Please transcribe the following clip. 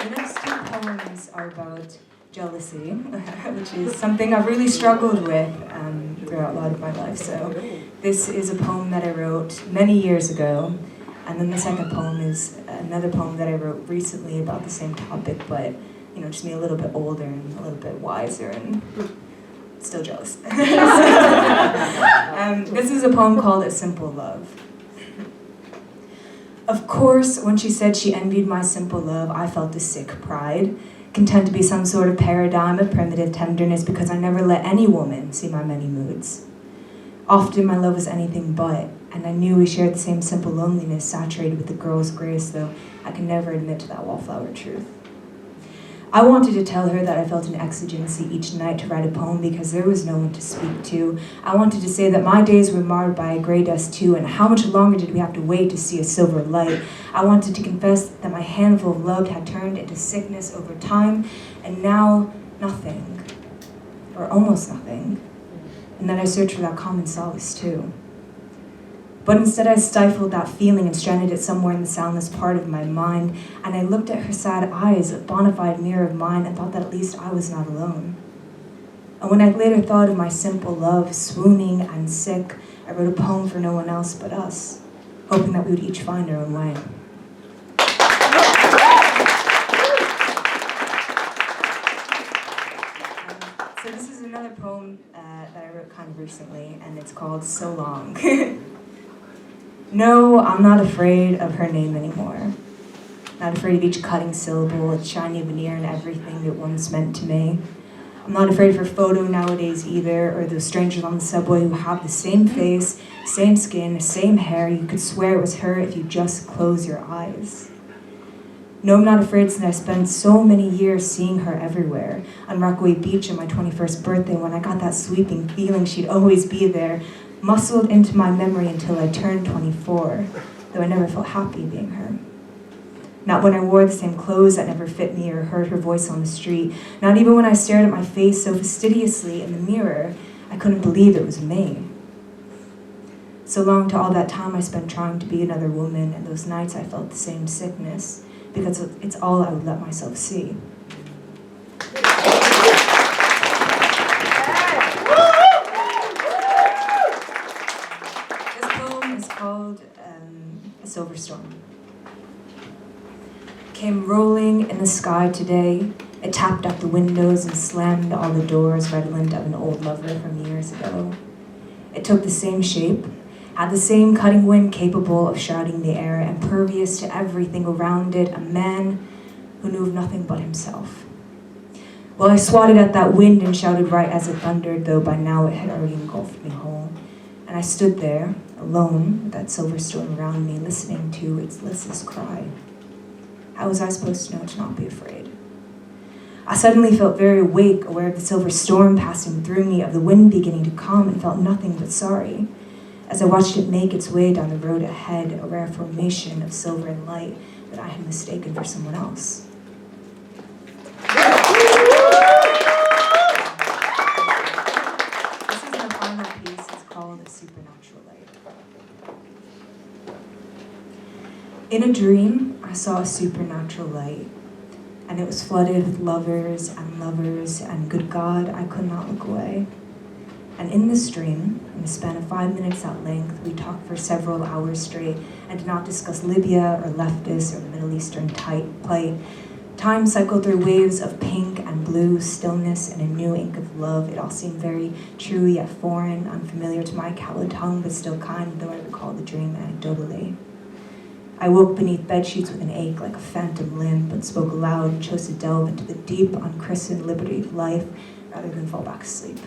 The next two poems are about jealousy, which is something I've really struggled with throughout a lot of my life. So this is a poem that I wrote many years ago, and then the second poem is another poem that I wrote recently about the same topic, but just me a little bit older and a little bit wiser and still jealous. This is a poem called A Simple Love. Of course, when she said she envied my simple love, I felt a sick pride, content to be some sort of paradigm of primitive tenderness because I never let any woman see my many moods. Often my love was anything but, and I knew we shared the same simple loneliness saturated with the girl's grace, though I could never admit to that wallflower truth. I wanted to tell her that I felt an exigency each night to write a poem because there was no one to speak to. I wanted to say that my days were marred by a gray dust too, and how much longer did we have to wait to see a silver light? I wanted to confess that my handful of love had turned into sickness over time, and now nothing, or almost nothing, and that I searched for that common solace too. But instead I stifled that feeling and stranded it somewhere in the soundless part of my mind, and I looked at her sad eyes, a bona fide mirror of mine, and thought that at least I was not alone. And when I later thought of my simple love, swooning and sick, I wrote a poem for no one else but us, hoping that we would each find our own way. So this is another poem that I wrote kind of recently, and it's called So Long. No, I'm not afraid of her name anymore. Not afraid of each cutting syllable, its shiny veneer, and everything it once meant to me. I'm not afraid of her photo nowadays either, or those strangers on the subway who have the same face, same skin, same hair. You could swear it was her if you just close your eyes. No, I'm not afraid since I spent so many years seeing her everywhere. On Rockaway Beach on my 21st birthday when I got that sweeping feeling she'd always be there, muscled into my memory until I turned 24, though I never felt happy being her. Not when I wore the same clothes that never fit me or heard her voice on the street. Not even when I stared at my face so fastidiously in the mirror, I couldn't believe it was me. So long to all that time I spent trying to be another woman, and those nights I felt the same sickness, because it's all I would let myself see. Called A Silver Storm. Came rolling in the sky today. It tapped up the windows and slammed all the doors, redolent of an old lover from years ago. It took the same shape, had the same cutting wind capable of shrouding the air, impervious to everything around it, a man who knew of nothing but himself. Well, I swatted at that wind and shouted right as it thundered, though by now it had already engulfed me whole. And I stood there, alone, with that silver storm around me, listening to its listless cry. How was I supposed to know to not be afraid? I suddenly felt very awake, aware of the silver storm passing through me, of the wind beginning to calm, and felt nothing but sorry. As I watched it make its way down the road ahead, a rare formation of silver and light that I had mistaken for someone else. Supernatural light. In a dream, I saw a supernatural light, and it was flooded with lovers, and good God, I could not look away. And in this dream, in the span of 5 minutes at length, we talked for several hours straight and did not discuss Libya or leftists or the Middle Eastern plight. Time cycled through waves of pink and blue, stillness, and a new ink of love. It all seemed very true yet foreign, unfamiliar to my callow tongue, but still kind, though I recall the dream anecdotally. I woke beneath bedsheets with an ache like a phantom limb, but spoke aloud and chose to delve into the deep, unchristened liberty of life rather than fall back asleep.